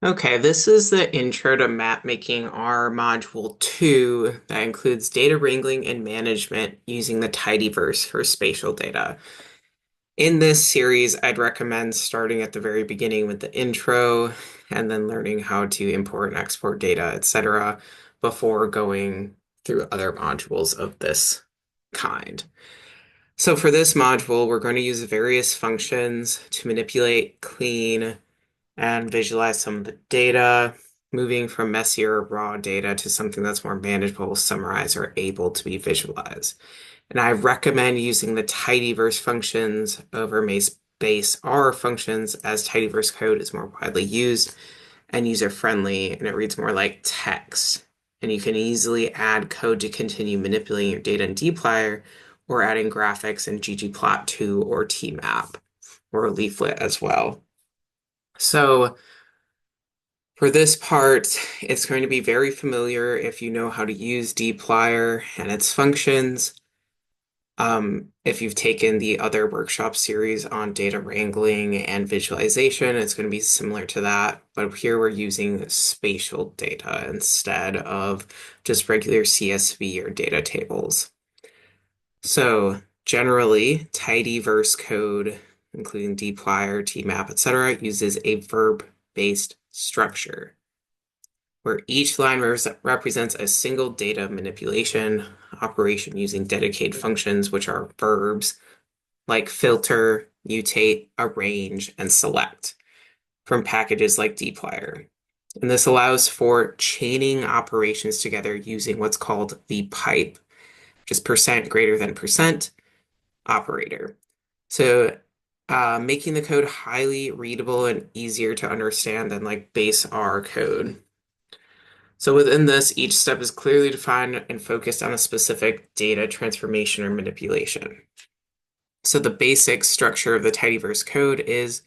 Okay, this is the Intro to Map Making R Module 2 that includes data wrangling and management using the tidyverse for spatial data. In this series, I'd recommend starting at the very beginning with the intro and then learning how to import and export data, etc., before going through other modules of this kind. So for this module, we're going to use various functions to manipulate, clean, and visualize some of the data, moving from messier raw data to something that's more manageable, summarized, or able to be visualized. And I recommend using the tidyverse functions over base R functions, as tidyverse code is more widely used and user-friendly, and it reads more like text. And you can easily add code to continue manipulating your data in dplyr, or adding graphics in ggplot2 or tmap, or leaflet as well. So for this part, it's going to be very familiar if you know how to use dplyr and its functions. If you've taken the other workshop series on data wrangling and visualization, it's going to be similar to that, but here we're using spatial data instead of just regular CSV or data tables. So generally, tidyverse code, including dplyr, tmap, etc., uses a verb-based structure, where each line represents a single data manipulation operation using dedicated functions, which are verbs like filter, mutate, arrange, and select from packages like dplyr. And this allows for chaining operations together using what's called the pipe, which is percent greater than percent operator. So making the code highly readable and easier to understand than like base R code. So within this, each step is clearly defined and focused on a specific data transformation or manipulation. So the basic structure of the tidyverse code is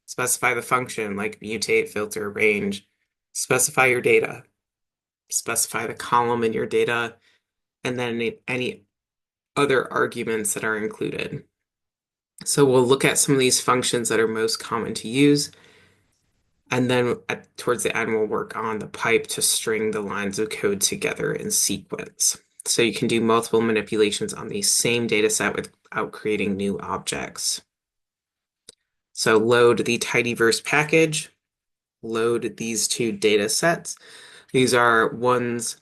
specify the function like mutate, filter, range, specify your data, specify the column in your data, and then any other arguments that are included. So we'll look at some of these functions that are most common to use, and then towards the end, we'll work on the pipe to string the lines of code together in sequence. So you can do multiple manipulations on the same data set without creating new objects. So load the tidyverse package, load these two data sets. These are ones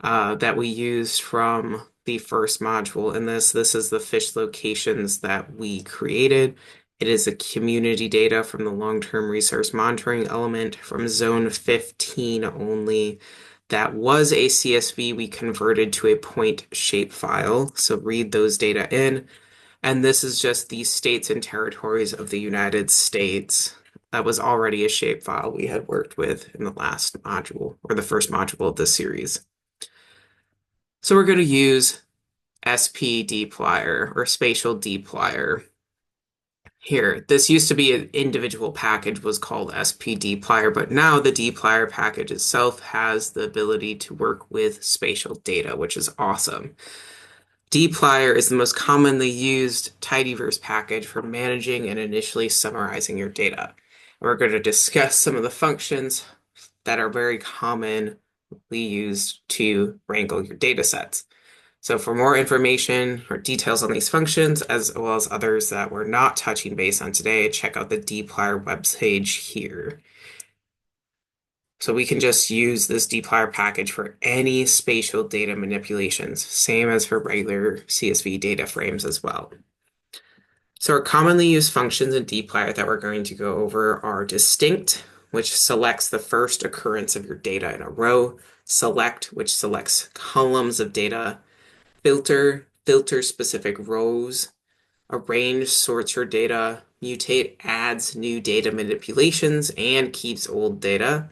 that we used from the first module in this. This is the fish locations that we created. It is a community data from the long-term resource monitoring element from zone 15 only. That was a CSV we converted to a point shape file. So read those data in. And this is just the states and territories of the United States. That was already a shapefile we had worked with in the last module, or the first module of this series. So we're going to use SP dplyr, or spatial dplyr here. This used to be an individual package, was called SP dplyr, but now the dplyr package itself has the ability to work with spatial data, which is awesome. dplyr is the most commonly used tidyverse package for managing and initially summarizing your data. We're going to discuss some of the functions that are very commonly used to wrangle your data sets. So for more information or details on these functions, as well as others that we're not touching base on today, check out the dplyr webpage here. So we can just use this dplyr package for any spatial data manipulations, same as for regular CSV data frames as well. So our commonly used functions in dplyr that we're going to go over are distinct, which selects the first occurrence of your data in a row, select, which selects columns of data, filter, filter specific rows, arrange, sorts your data, mutate, adds new data manipulations and keeps old data,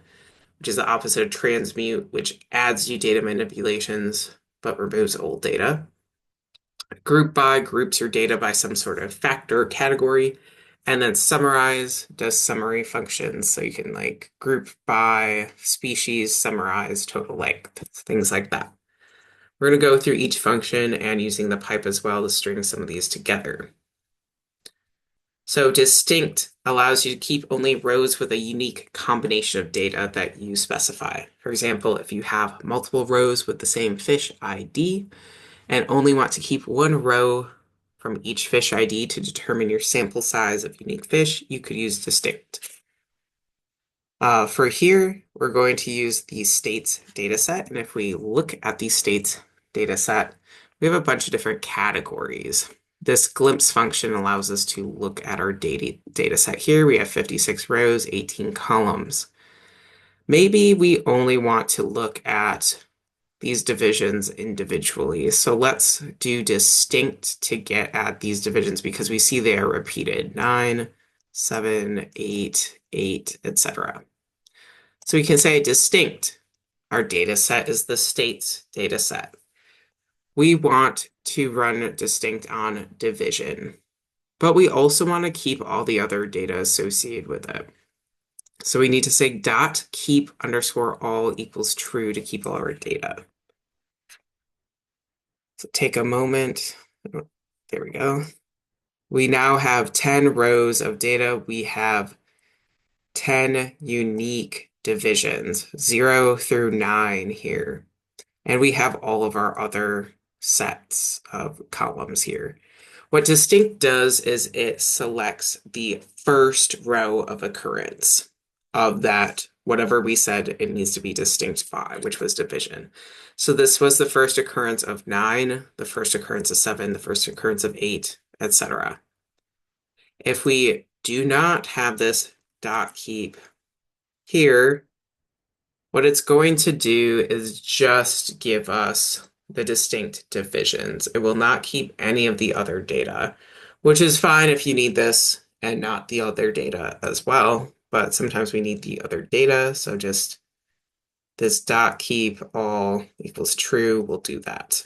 which is the opposite of transmute, which adds new data manipulations but removes old data. Group by groups your data by some sort of factor category, and then summarize does summary functions, so you can like group by species, summarize total length, things like that. We're going to go through each function and using the pipe as well to string some of these together. So distinct allows you to keep only rows with a unique combination of data that you specify. For example, if you have multiple rows with the same fish ID and only want to keep one row from each fish ID to determine your sample size of unique fish, you could use distinct. For here, we're going to use the states dataset. And if we look at the states dataset, we have a bunch of different categories. This glimpse function allows us to look at our data set here. We have 56 rows, 18 columns. Maybe we only want to look at these divisions individually. So let's do distinct to get at these divisions because we see they are repeated. 9, 7, 8, 8, etc. So we can say distinct. Our data set is the states data set. We want to run distinct on division, but we also want to keep all the other data associated with it. So we need to say dot keep underscore all equals true to keep all our data. So take a moment. There we go. We now have 10 rows of data. We have 10 unique divisions, 0 through 9 here. And we have all of our other sets of columns here. What distinct does is it selects the first row of occurrence of that, whatever we said it needs to be distinct by, which was division. So this was the first occurrence of 9, the first occurrence of 7, the first occurrence of 8, etc. If we do not have this dot keep here, what it's going to do is just give us the distinct divisions. It will not keep any of the other data, which is fine if you need this and not the other data as well. But sometimes we need the other data, so just this dot keep all equals true will do that.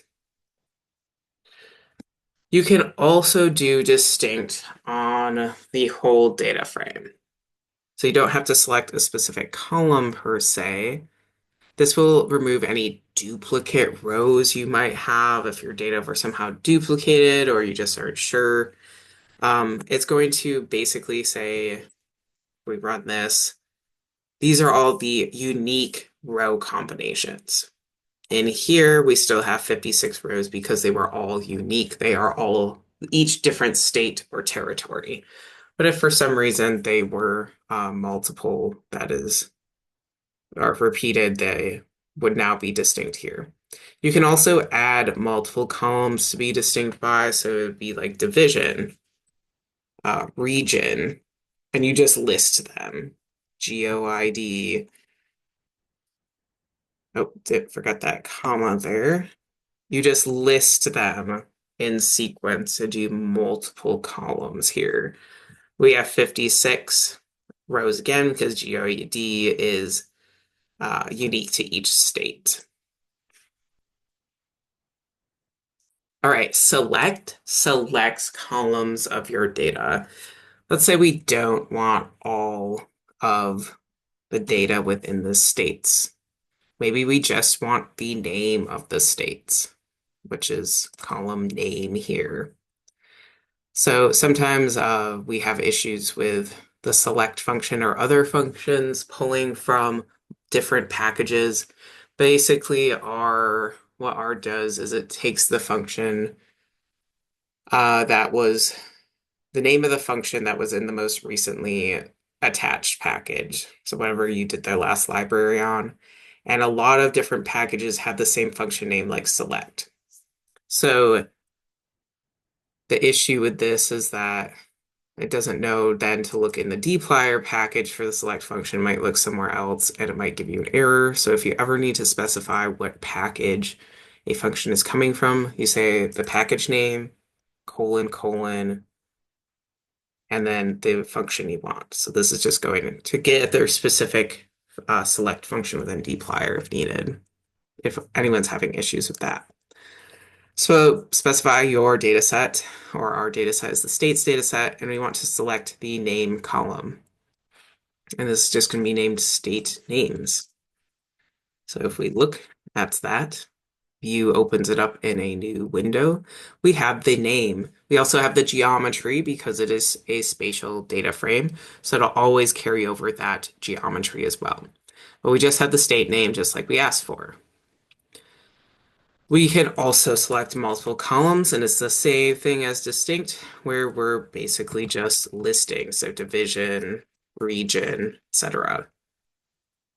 You can also do distinct on the whole data frame. So you don't have to select a specific column per se. This will remove any duplicate rows you might have if your data were somehow duplicated or you just aren't sure. It's going to basically say, we run this, these are all the unique row combinations. In here, we still have 56 rows because they were all unique. They are all each different state or territory. But if for some reason they were multiple, that is, or repeated, they would now be distinct here. You can also add multiple columns to be distinct by, so it would be like division, region, and you just list them. GOID. Oh, forgot that comma there. You just list them in sequence and do multiple columns here. We have 56 rows again because GOID is unique to each state. All right, select selects columns of your data. Let's say we don't want all of the data within the states. Maybe we just want the name of the states, which is column name here. So sometimes we have issues with the select function or other functions pulling from different packages. Basically, what R does is it takes the function that was the name of the function that was in the most recently attached package. So whatever you did the last library on. And a lot of different packages have the same function name like select. So the issue with this is that it doesn't know then to look in the dplyr package for the select function. It might look somewhere else and it might give you an error. So if you ever need to specify what package a function is coming from, you say the package name, colon, colon, and then the function you want. So this is just going to get their specific select function within dplyr if needed, if anyone's having issues with that. So specify your data set, or our data set is the states data set, and we want to select the name column. And this is just going to be named state names. So if we look at that, view opens it up in a new window. We have the name. We also have the geometry because it is a spatial data frame, so it'll always carry over that geometry as well. But we just have the state name just like we asked for. We can also select multiple columns, and it's the same thing as distinct, where we're basically just listing, so division, region, etc.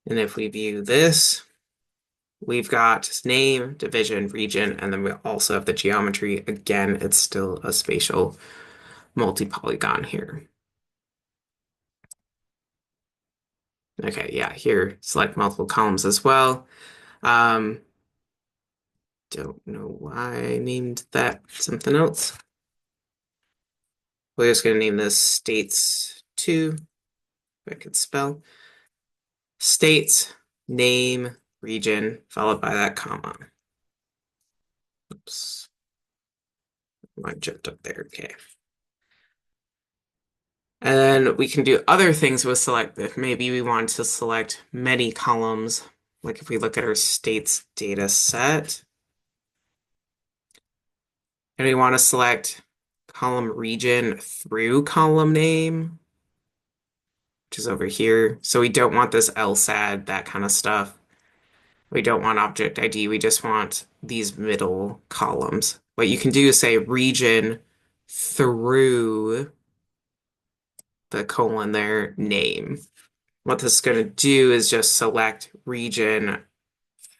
And if we view this, we've got name, division, region, and then we also have the geometry. Again, it's still a spatial multi-polygon here. Okay, yeah, here, select multiple columns as well. Um, don't know why I named that something else. We're just going to name this states 2, if I could spell. States, name, region, followed by that comma. Oops. I jumped up there. Okay. And then we can do other things with select if maybe we want to select many columns. Like if we look at our states data set, and we want to select column region through column name, which is over here. So we don't want this LSAD, that kind of stuff. We don't want object ID. We just want these middle columns. What you can do is say region through the colon there, name. What this is going to do is just select region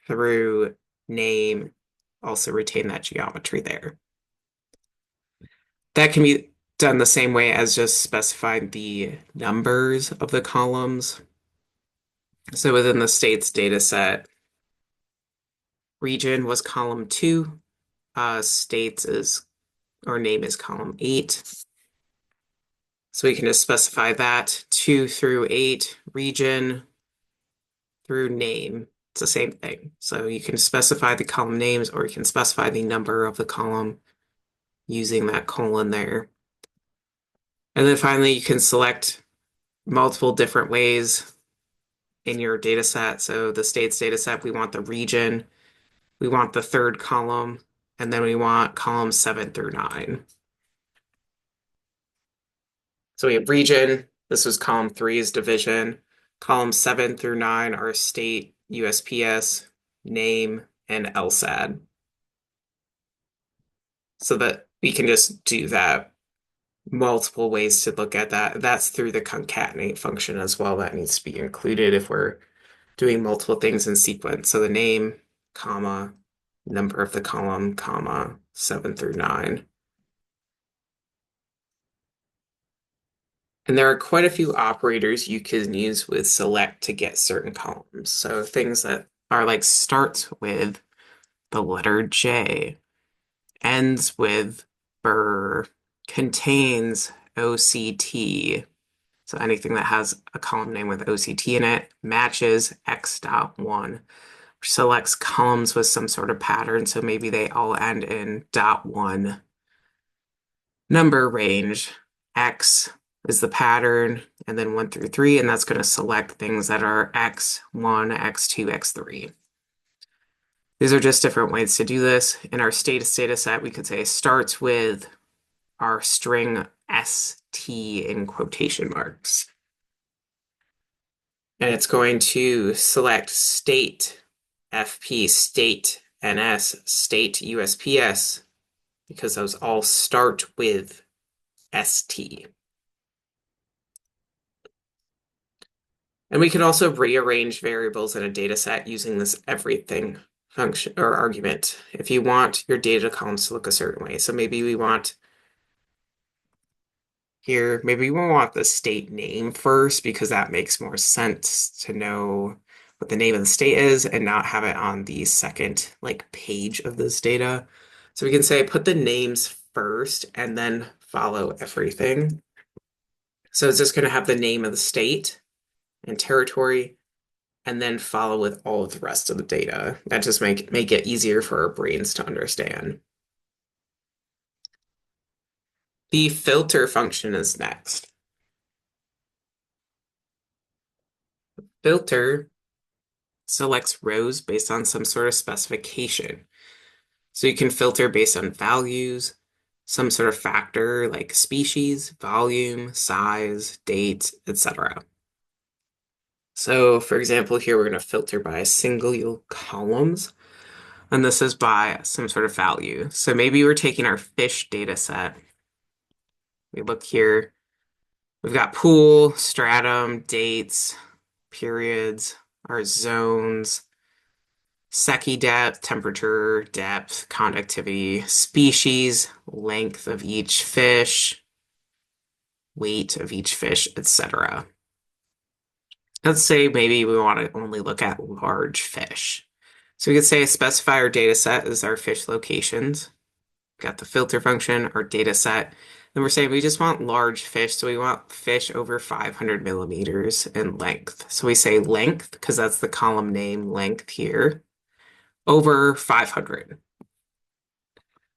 through name, also retain that geometry there. That can be done the same way as just specifying the numbers of the columns. So within the states data set, region was column 2, states is, or name is column 8. So we can just specify that 2 through 8, region through name. It's the same thing. So you can specify the column names or you can specify the number of the column using that colon there. And then finally, you can select multiple different ways in your data set. So the states data set, we want the region, we want the third column, and then we want columns 7 through 9. So we have region, this was column 3 is division, columns 7 through 9 are state, USPS, name, and LSAD. So that we can just do that. Multiple ways to look at that. That's through the concatenate function as well. That needs to be included if we're doing multiple things in sequence. So the name, comma, number of the column, comma, 7 through 9. And there are quite a few operators you can use with select to get certain columns. So things that are like starts with the letter J, ends with BR, contains OCT. So anything that has a column name with OCT in it matches x.1, which selects columns with some sort of pattern. So maybe they all end in .1 number range. X is the pattern, and then 1 through 3, and that's going to select things that are x1, x2, x3. These are just different ways to do this. In our status data set, we could say starts with our string st in quotation marks. And it's going to select state FP, state NS, state USPS, because those all start with ST. And we can also rearrange variables in a data set using this everything function or argument if you want your data columns to look a certain way. So maybe we want here, maybe we want the state name first because that makes more sense to know what the name of the state is and not have it on the second like page of this data. So we can say put the names first and then follow everything. So it's just going to have the name of the state and territory and then follow with all of the rest of the data. That just make it easier for our brains to understand. The filter function is next. Filter selects rows based on some sort of specification. So you can filter based on values, some sort of factor like species, volume, size, date, etc. So for example, here we're going to filter by single columns, and this is by some sort of value. So maybe we're taking our fish data set. We look here, we've got pool, stratum, dates, periods, our zones, Secchi depth, temperature, depth, conductivity, species, length of each fish, weight of each fish, etc. Let's say maybe we want to only look at large fish. So we could say specify our data set is our fish locations. Got the filter function, our data set. Then we're saying we just want large fish, so we want fish over 500 millimeters in length. So we say length, because that's the column name length here, over 500.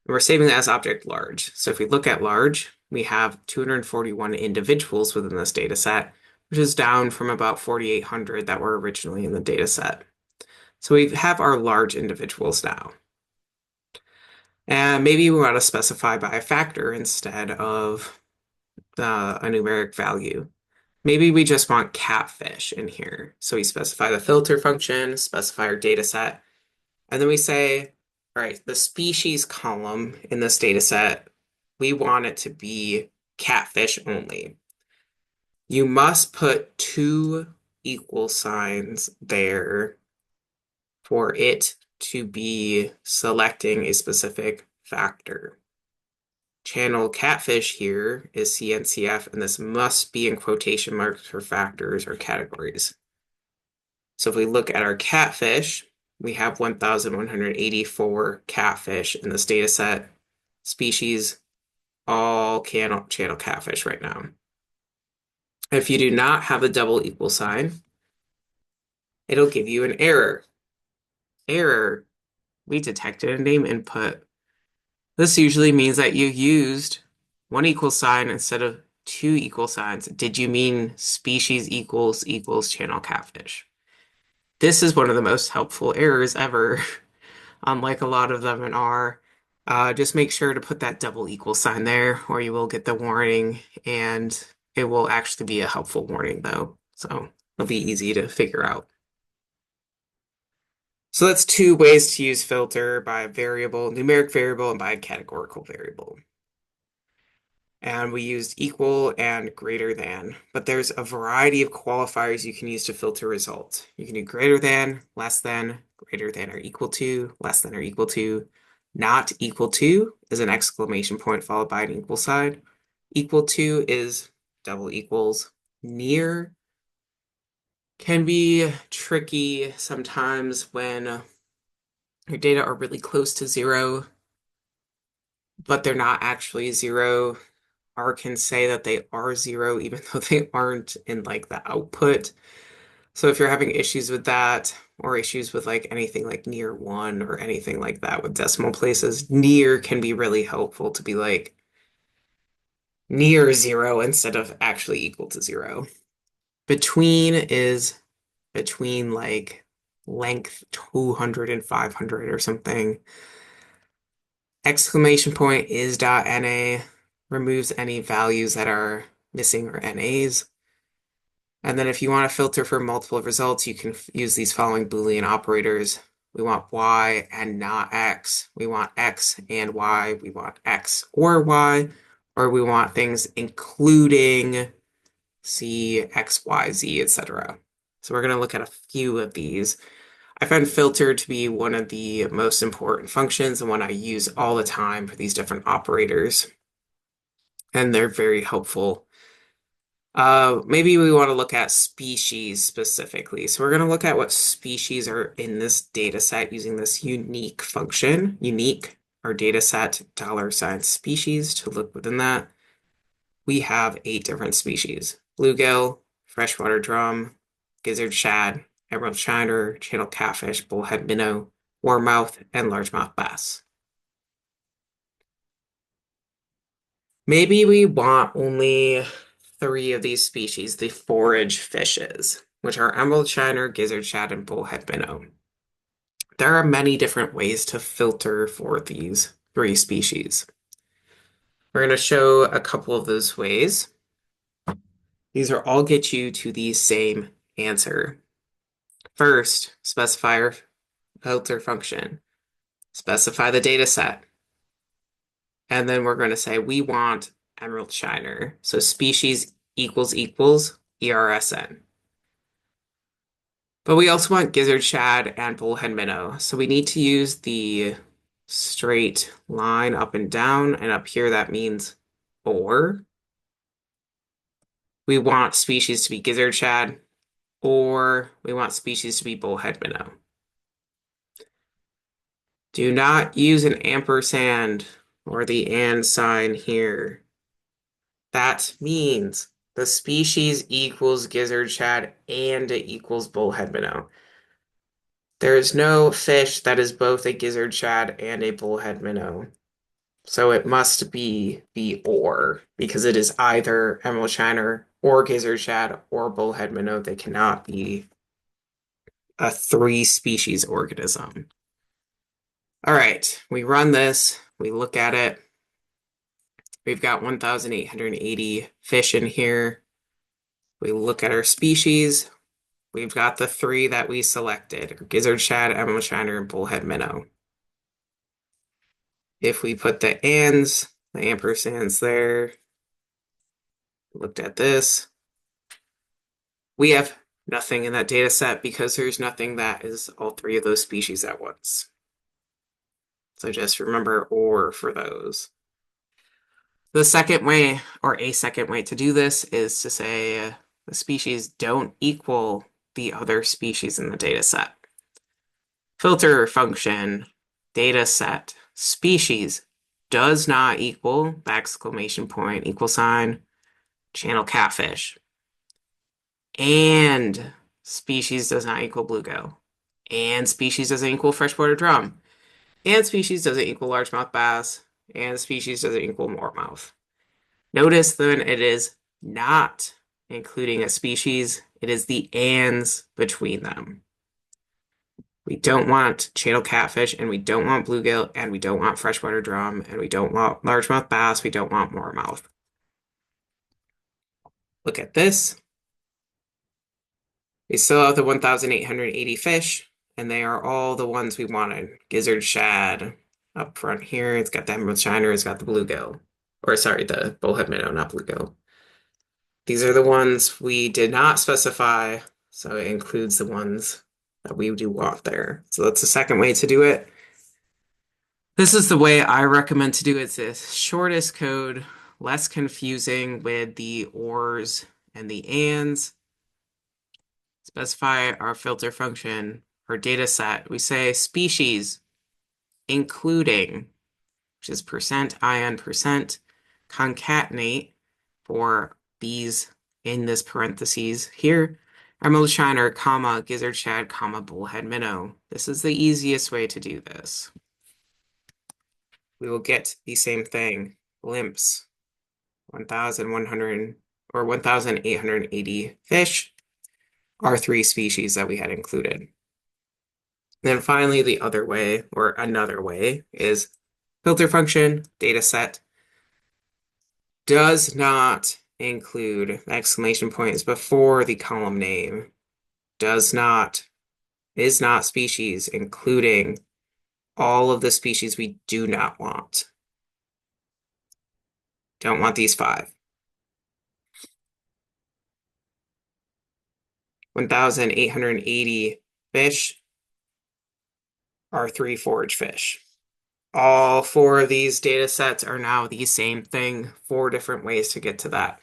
We're saving that as object large. So if we look at large, we have 241 individuals within this data set, which is down from about 4,800 that were originally in the data set. So we have our large individuals now. And maybe we want to specify by a factor instead of a numeric value. Maybe we just want catfish in here. So we specify the filter function, specify our data set, and then we say, all right, the species column in this data set, we want it to be catfish only. You must put 2 equal signs there for it to be selecting a specific factor. Channel catfish here is CNCF, and this must be in quotation marks for factors or categories. So if we look at our catfish, we have 1,184 catfish in this data set. Species, all channel catfish right now. If you do not have a double equal sign, it'll give you an error. Error, we detected a name input. This usually means that you used 1 equal sign instead of 2 equal signs. Did you mean species equals channel catfish? This is one of the most helpful errors ever, unlike a lot of them in R. Just make sure to put that double equal sign there, or you will get the warning, and it will actually be a helpful warning, though. So it'll be easy to figure out. So that's 2 ways to use filter: by a variable, numeric variable, and by a categorical variable. And we used equal and greater than, but there's a variety of qualifiers you can use to filter results. You can do greater than, less than, greater than or equal to, less than or equal to. Not equal to is an exclamation point followed by an equal sign. Equal to is double equals. Near can be tricky sometimes when your data are really close to 0, but they're not actually 0. R can say that they are 0 even though they aren't in like the output. So if you're having issues with that, or issues with like anything like near 1 or anything like that with decimal places, near can be really helpful to be like near 0 instead of actually equal to 0. Between is between like length 200 and 500 or something. Exclamation point is .na, removes any values that are missing or NAs. And then if you want to filter for multiple results, you can use these following Boolean operators. We want Y and not X. We want X and Y. We want X or Y. Or we want things including C, X, Y, Z, etc. So we're going to look at a few of these. I find filter to be one of the most important functions and one I use all the time for these different operators. And they're very helpful. Maybe we want to look at species specifically. So we're going to look at what species are in this data set using this unique function. Unique, our data set, $species to look within that. We have 8 different species: bluegill, freshwater drum, gizzard shad, emerald shiner, channel catfish, bullhead minnow, warmouth, and largemouth bass. Maybe we want only 3 of these species, the forage fishes. which are emerald shiner, gizzard shad, and bullhead minnow. There are many different ways to filter for these three species. We're going to show a couple of those ways. These are all get you to the same answer. First, specify our filter function. Specify the data set. And then we're going to say we want emerald shiner. So species equals equals ERSN. But we also want gizzard shad and bullhead minnow. So we need to use the straight line up and down. And up here, that means or. We want species to be gizzard shad, or we want species to be bullhead minnow. Do not use an ampersand or the and sign here. That means the species equals gizzard shad and it equals bullhead minnow. There is no fish that is both a gizzard shad and a bullhead minnow. So it must be the or, because it is either emerald shiner or gizzard shad or bullhead minnow. They cannot be a three-species organism. All right, we run this, we look at it. We've got 1,880 fish in here. We look at our species. We've got the three that we selected, gizzard shad, emerald shiner, and bullhead minnow. If we put the ands, the ampersands there, looked at this, we have nothing in that data set because there's nothing that is all three of those species at once. So just remember or for those. The second way, or a second way to do this, is to say the species don't equal the other species in the data set. Filter function, data set, species does not equal, exclamation point, equal sign, channel catfish. And species does not equal bluegill. And species doesn't equal freshwater drum. And species doesn't equal largemouth bass. And species doesn't equal moormouth. Notice then it is not including a species. It is the ands between them. We don't want channel catfish, and we don't want bluegill, and we don't want freshwater drum, and we don't want largemouth bass, we don't want moormouth. Look at this. We still have the 1,880 fish, and they are all the ones we wanted. Gizzard shad up front here. It's got the emerald shiner, it's got the bluegill. Or sorry, the bullhead minnow, not bluegill. These are the ones we did not specify, so it includes the ones that we do want there. So that's the second way to do it. This is the way I recommend to do it. It's the shortest code, less confusing with the ors and the ands. Specify our filter function for data set. We say species, including, which is %, concatenate for these in this parentheses here, emerald shiner, comma, gizzard shad, comma, bullhead minnow. This is the easiest way to do this. We will get the same thing. Limps, 1,100 or 1,880 fish are three species that we had included. Then finally, the other way, or another way, is filter function, data set, does not include exclamation points before the column name, does not, is not species, including all of the species we do not want. Don't want these five. 1,880 fish are three forage fish. All four of these data sets are now the same thing, four different ways to get to that.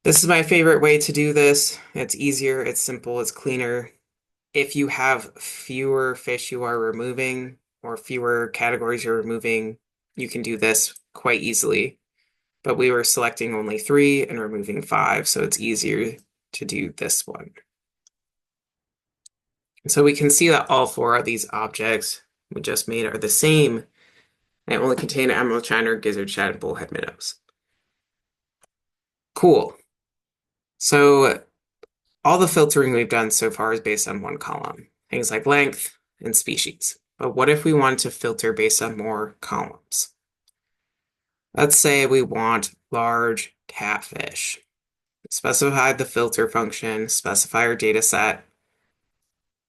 This is my favorite way to do this. It's easier, it's simple, it's cleaner. If you have fewer fish you are removing or fewer categories you're removing, you can do this quite easily. But we were selecting only 3 and removing 5, so it's easier to do this one. So we can see that all 4 of these objects we just made are the same. They only contain emerald shiner, gizzard shad, and bullhead minnows. Cool. So All the filtering we've done so far is based on one column, things like length and species. But what if we want to filter based on more columns? Let's say we want large catfish. Specify the filter function, specify our data set.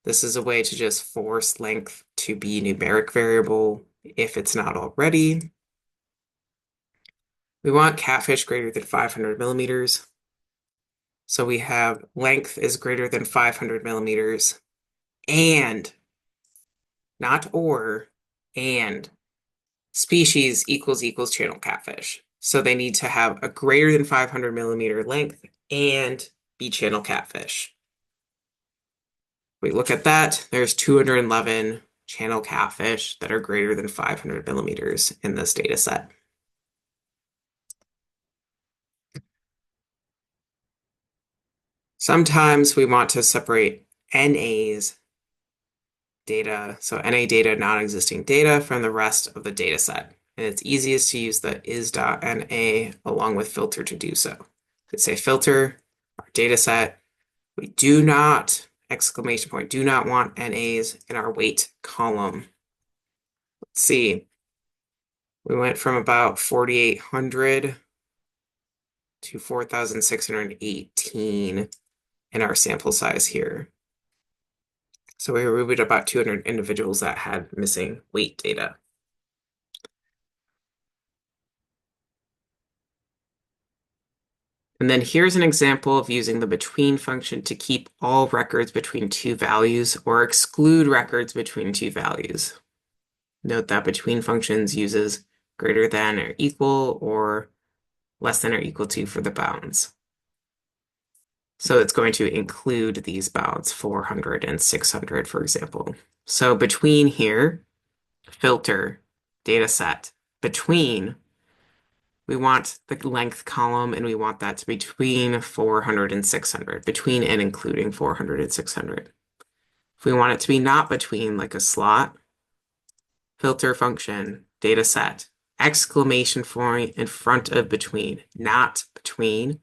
This is a way to just force length to be numeric variable if it's not already. We want catfish greater than 500 millimeters. So we have length is greater than 500 millimeters and, not or, and species equals channel catfish. So they need to have a greater than 500 millimeter length and be channel catfish. We look at that, there's 211 channel catfish that are greater than 500 millimeters in this data set. Sometimes we want to separate NA's data, so NA data, non-existing data, from the rest of the data set. And it's easiest to use the is.na along with filter to do so. Could say filter, our data set. We do not, exclamation point, do not want NAs in our weight column. Let's see. We went from about 4,800 to 4,618 in our sample size here. So we removed about 200 individuals that had missing weight data. And then here's an example of using the between function to keep all records between two values or exclude records between two values. Note that between functions uses greater than or equal or less than or equal to for the bounds. So it's going to include these bounds, 400 and 600, for example. So between here, filter, data set, between, we want the length column and we want that to be between 400 and 600, between and including 400 and 600. If we want it to be not between, like a slot, filter function, data set, exclamation point in front of between, not between,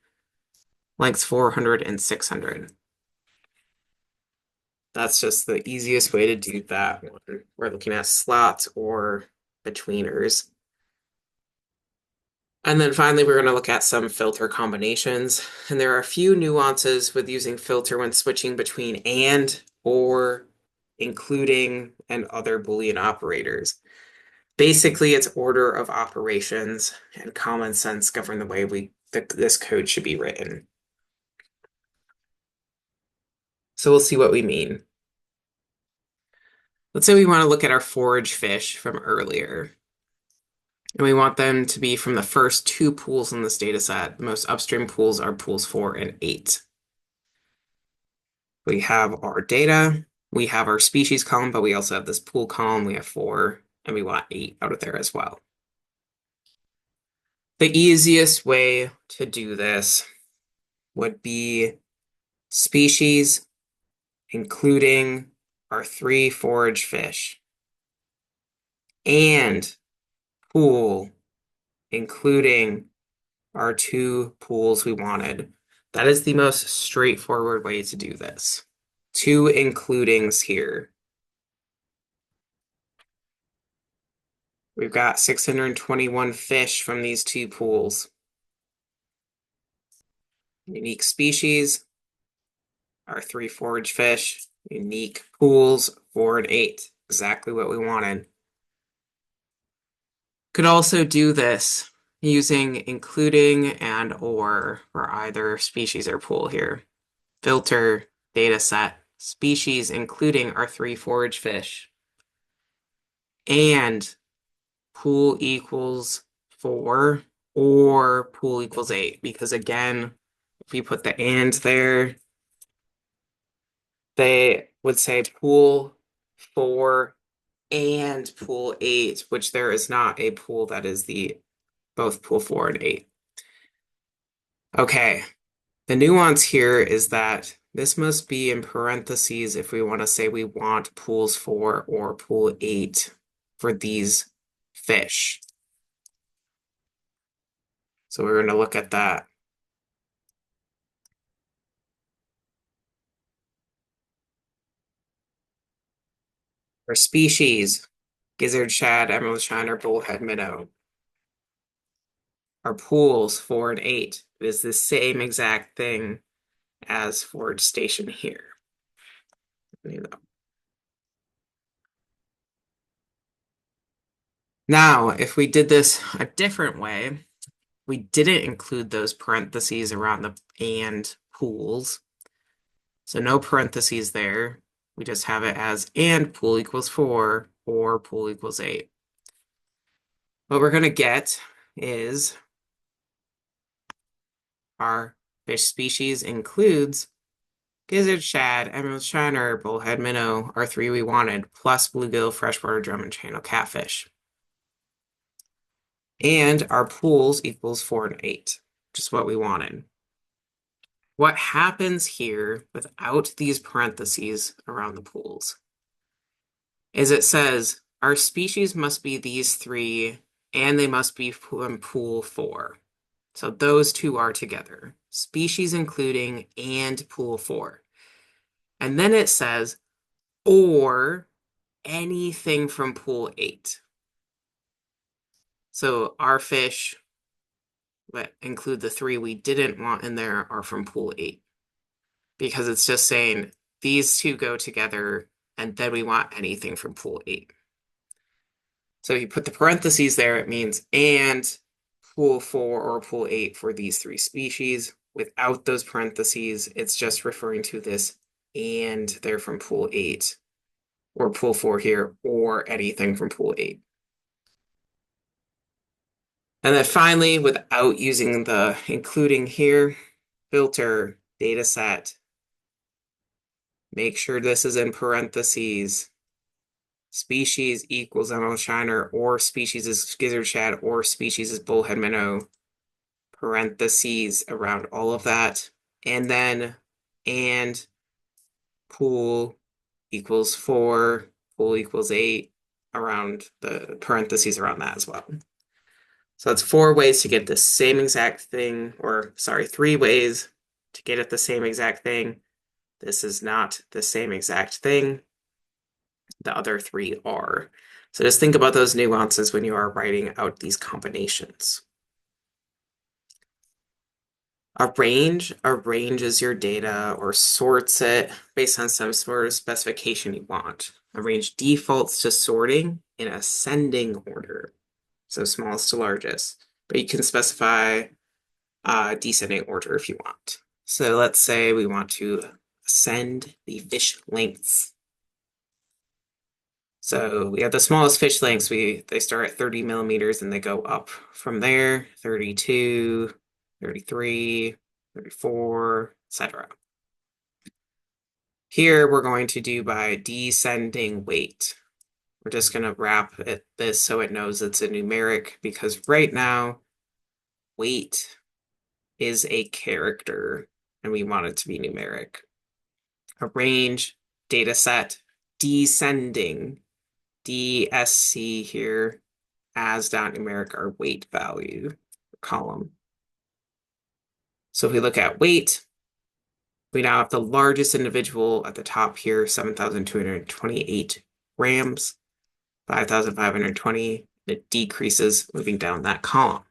lengths 400 and 600. That's just the easiest way to do that when we're looking at slots or betweeners. And then finally, we're going to look at some filter combinations. And there are a few nuances with using filter when switching between and, or, including, and other Boolean operators. Basically, it's order of operations and common sense govern the way this code should be written. So we'll see what we mean. Let's say we want to look at our forage fish from earlier. And we want them to be from the first two pools in this data set. The most upstream pools are pools 4 and 8. We have our data, we have our species column, but we also have this pool column. We have 4, and we want 8 out of there as well. The easiest way to do this would be species, including our 3 forage fish, and pool, including our 2 pools we wanted. That is the most straightforward way to do this. 2 includings here. We've got 621 fish from these 2 pools. Unique species, our 3 forage fish. Unique pools, 4 and 8. Exactly what we wanted. Could also do this using including and or for either species or pool here. Filter, data set, species including our 3 forage fish. And pool equals 4 or pool equals 8. Because again, if we put the and there, they would say pool 4 and pool 8, which there is not a pool that is both pool 4 and 8. Okay, the nuance here is that this must be in parentheses if we want to say we want pools 4 or pool 8 for these fish. So we're going to look at that. Our species, gizzard shad, emerald shiner, bullhead minnow. Our pools, 4 and 8, is the same exact thing as forage station here. Now, if we did this a different way, we didn't include those parentheses around the and pools. So no parentheses there. We just have it as and pool equals 4 or pool equals 8. What we're going to get is our fish species includes gizzard shad, emerald shiner, bullhead minnow, our 3 we wanted, plus bluegill, freshwater drum, and channel catfish. And our pools equals 4 and 8, which is what we wanted. What happens here without these parentheses around the pools is it says our species must be these 3 and they must be in pool 4. So those two are together, species including and pool 4. And then it says or anything from pool 8. So our fish that include the 3 we didn't want in there are from pool 8 because it's just saying these two go together and then we want anything from pool 8. So if you put the parentheses there, it means and pool 4 or pool 8 for these 3 species. Without those parentheses, it's just referring to this and they're from pool 8 or pool 4 here or anything from pool 8. And then finally, without using the including here, filter, data set, make sure this is in parentheses, species equals emerald shiner, or species is gizzard shad, or species is bullhead minnow, parentheses around all of that, and then and pool equals 4, pool equals 8, around the parentheses around that as well. So that's 4 ways to get the same exact thing, or sorry, 3 ways to get at the same exact thing. This is not the same exact thing. The other 3 are. So just think about those nuances when you are writing out these combinations. Arranges your data or sorts it based on some sort of specification you want. A range defaults to sorting in ascending order, so smallest to largest, but you can specify descending order if you want. So let's say we want to ascend the fish lengths. So we have the smallest fish lengths. They start at 30 millimeters and they go up from there, 32, 33, 34, etc. Here we're going to do by descending weight. We're just going to wrap this so it knows it's a numeric because right now weight is a character and we want it to be numeric. Arrange data set descending DSC here as .numeric our weight value column. So if we look at weight, we now have the largest individual at the top here, 7,228 grams, 5,520. It decreases moving down that column.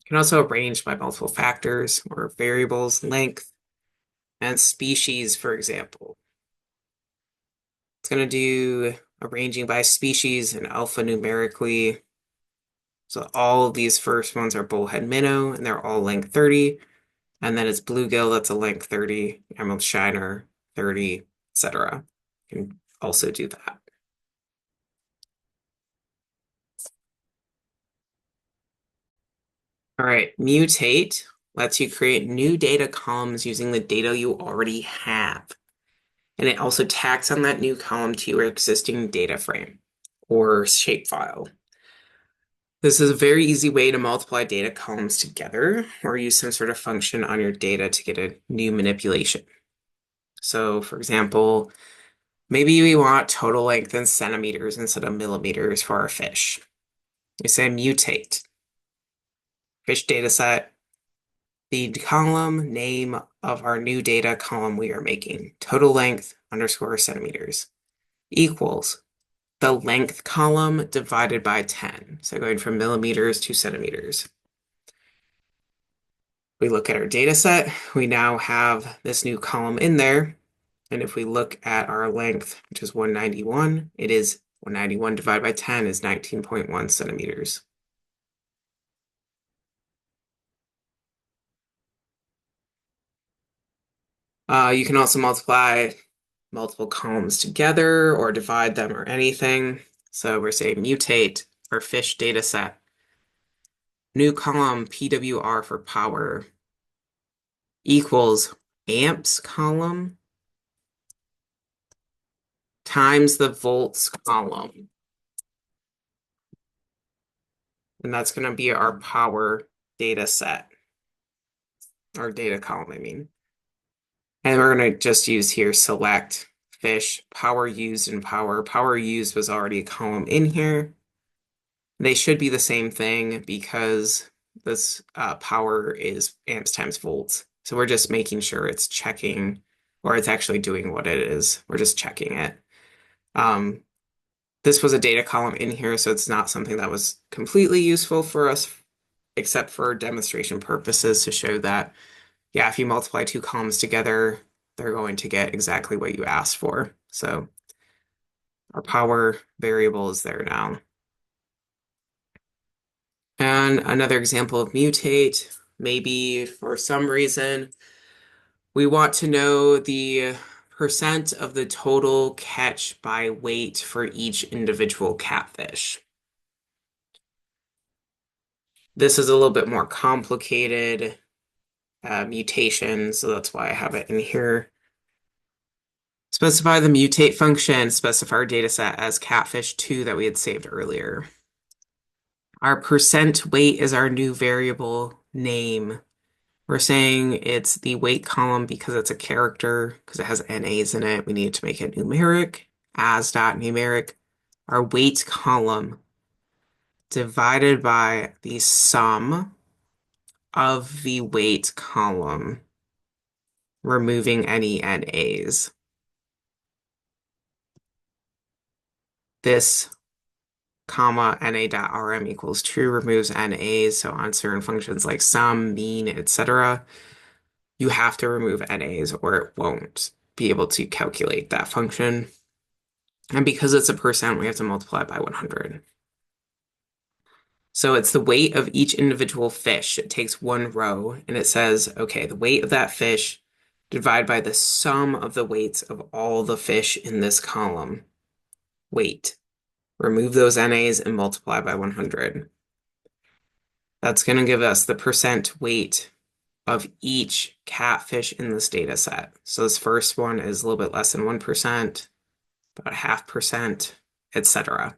You can also arrange by multiple factors or variables, length, and species, for example. It's going to do arranging by species and alphanumerically. So all of these first ones are bullhead minnow, and they're all length 30. And then it's bluegill, that's a length 30, emerald shiner, 30, etc. You can also do that. All right, mutate lets you create new data columns using the data you already have. And it also tacks on that new column to your existing data frame or shapefile. This is a very easy way to multiply data columns together or use some sort of function on your data to get a new manipulation. So for example, maybe we want total length in centimeters instead of millimeters for our fish. We say mutate. Fish data set, the column name of our new data column we are making, total length underscore centimeters. equals the length column divided by 10. So going from millimeters to centimeters. We look at our data set. We now have this new column in there. And if we look at our length, which is 191, it is 191 divided by 10 is 19.1 centimeters. You can also multiply multiple columns together or divide them or anything. So we're saying mutate our fish data set. New column PWR for power equals amps column times the volts column. And that's going to be our power data set, our data column, I mean. And we're going to just use here select fish, power used and power. Power used was already a column in here. They should be the same thing because this power is amps times volts. So we're just making sure it's checking or it's actually doing what it is. We're just checking it. This was a data column in here, so it's not something that was completely useful for us, except for demonstration purposes to show that, yeah, if you multiply two columns together, they're going to get exactly what you asked for. So our power variable is there now. And another example of mutate, maybe for some reason, we want to know the percent of the total catch by weight for each individual catfish. This is a little bit more complicated mutation, so that's why I have it in here. Specify the mutate function, specify our data set as catfish2 that we had saved earlier. Our percent weight is our new variable name. We're saying it's the weight column because it's a character, because it has NAs in it. We need to make it numeric, as dot numeric. Our weight column divided by the sum of the weight column, removing any NAs. This comma na.rm equals true removes NAs, so on certain functions like sum, mean, etc., you have to remove NAs or it won't be able to calculate that function. And because it's a percent, we have to multiply by 100. So it's the weight of each individual fish. It takes one row and it says, okay, the weight of that fish divided by the sum of the weights of all the fish in this column. Weight. Remove those NAs and multiply by 100. That's going to give us the percent weight of each catfish in this data set. So this first one is a little bit less than 1%, about 0.5%, etc.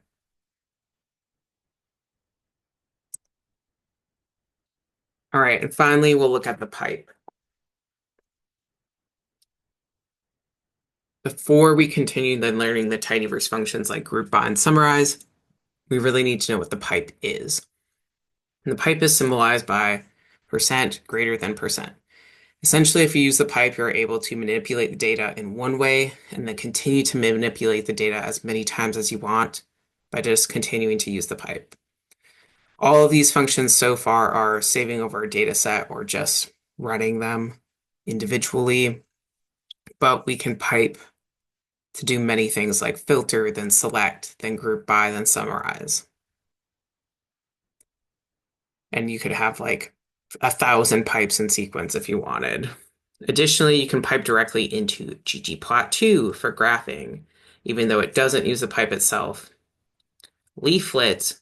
All right, and finally, we'll look at the pipe. Before we continue then learning the tidyverse functions like group by and summarize, we really need to know what the pipe is. And the pipe is symbolized by percent greater than percent. Essentially, if you use the pipe, you're able to manipulate the data in one way and then continue to manipulate the data as many times as you want by just continuing to use the pipe. All of these functions so far are saving over a data set or just running them individually, but we can pipe to do many things like filter, then select, then group by, then summarize. And you could have like 1,000 pipes in sequence if you wanted. Additionally, you can pipe directly into ggplot2 for graphing, even though it doesn't use the pipe itself. Leaflet,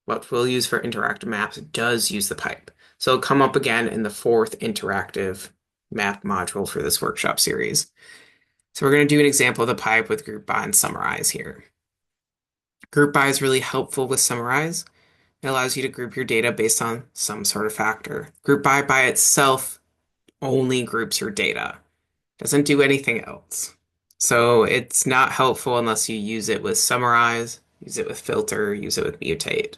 what we'll use for interactive maps, does use the pipe. So it'll come up again in the fourth interactive map module for this workshop series. So we're going to do an example of the pipe with group by and summarize here. Group by is really helpful with summarize. It allows you to group your data based on some sort of factor. Group by itself only groups your data. Doesn't do anything else. So it's not helpful unless you use it with summarize, use it with filter, use it with mutate.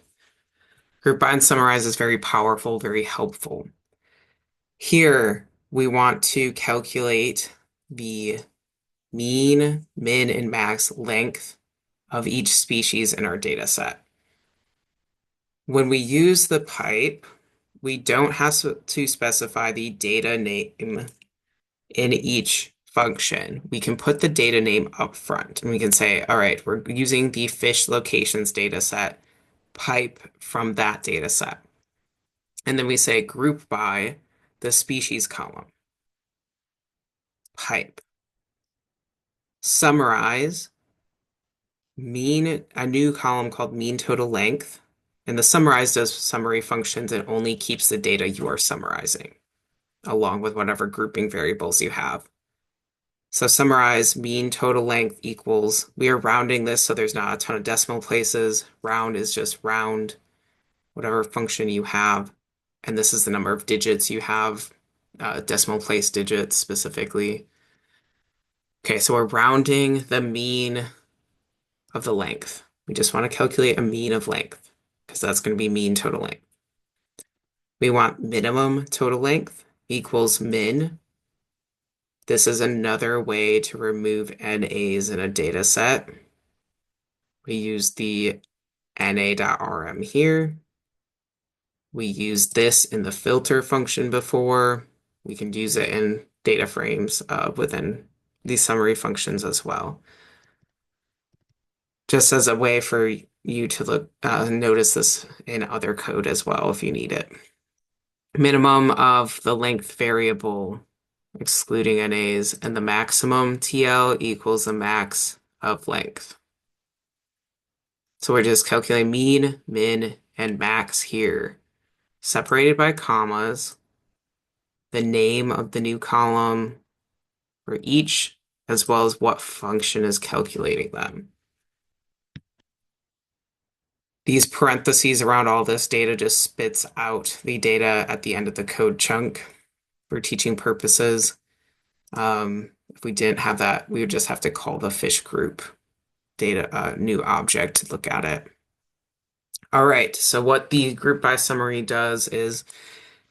Group by and summarize is very powerful, very helpful. Here, we want to calculate the mean, min, and max length of each species in our data set. When we use the pipe, we don't have to specify the data name in each function. We can put the data name up front and we can say, all right, we're using the fish locations data set, pipe from that data set. And then we say group by the species column, pipe. Summarize, mean, a new column called mean total length. And the summarize does summary functions and only keeps the data you are summarizing, along with whatever grouping variables you have. So summarize mean total length equals, we are rounding this so there's not a ton of decimal places. Round is just round whatever function you have. And this is the number of digits you have, decimal place digits specifically. Okay, so we're rounding the mean of the length. We just want to calculate a mean of length because that's going to be mean total length. We want minimum total length equals min. This is another way to remove NAs in a data set. We use the na.rm here. We used this in the filter function before. We can use it in data frames within these summary functions as well. Just as a way for you to look notice this in other code as well if you need it. Minimum of the length variable, excluding NAs, and the maximum TL equals the max of length. So we're just calculating mean, min, and max here, separated by commas, the name of the new column for each, as well as what function is calculating them. These parentheses around all this data just spits out the data at the end of the code chunk for teaching purposes. If we didn't have that, we would just have to call the fish group data new object to look at it. All right, so what the group by summary does is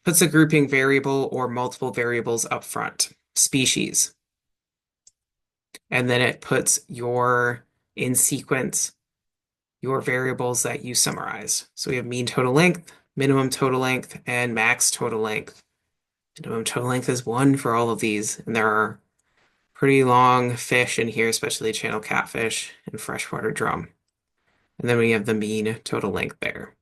puts a grouping variable or multiple variables up front, species. And then it puts your, in sequence, your variables that you summarize. So we have mean total length, minimum total length, and max total length. Minimum total length is 1 for all of these, and there are pretty long fish in here, especially channel catfish and freshwater drum. And then we have the mean total length there.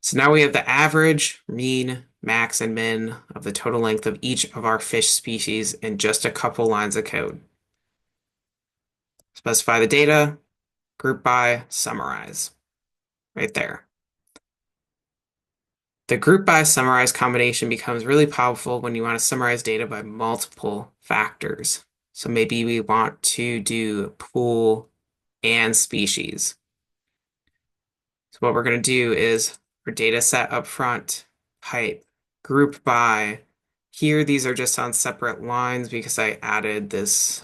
So now we have the average, mean, max, and min of the total length of each of our fish species in just a couple lines of code. Specify the data, group by, summarize. Right there. The group by summarize combination becomes really powerful when you want to summarize data by multiple factors. So maybe we want to do pool and species. So what we're going to do is for data set up front, pipe, group by. Here, these are just on separate lines because I added this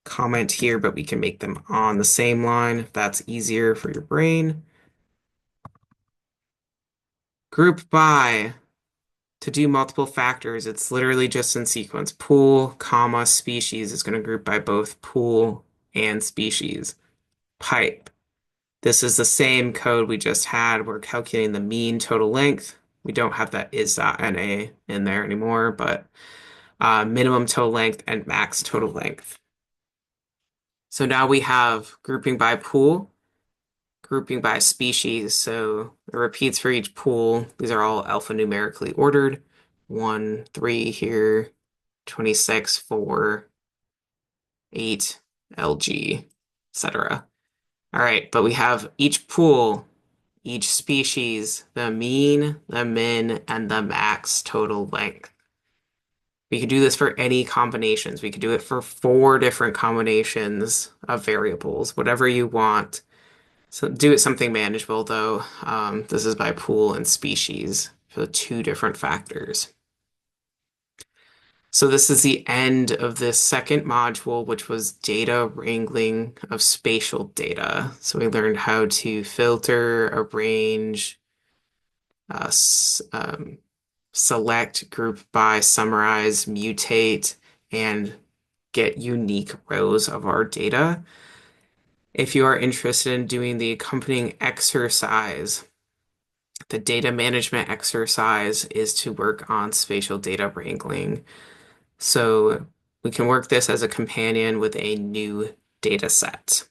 comment here, but we can make them on the same line if that's easier for your brain. Group by, to do multiple factors, it's literally just in sequence. Pool, comma, species is going to group by both pool and species. Pipe. This is the same code we just had. We're calculating the mean total length. We don't have that is.na in there anymore, but minimum total length and max total length. So now we have grouping by pool, grouping by species. So the repeats for each pool, these are all alphanumerically ordered. 1, 3 here, 26, 4, 8, LG, etc. All right, but we have each pool, each species, the mean, the min, and the max total length. We could do this for any combinations. We could do it for 4 different combinations of variables, whatever you want. So do it something manageable though. This is by pool and species for the 2 different factors. So this is the end of this second module, which was data wrangling of spatial data. So we learned how to filter, arrange, select, group by, summarize, mutate, and get unique rows of our data. If you are interested in doing the accompanying exercise, the data management exercise is to work on spatial data wrangling. So we can work this as a companion with a new data set.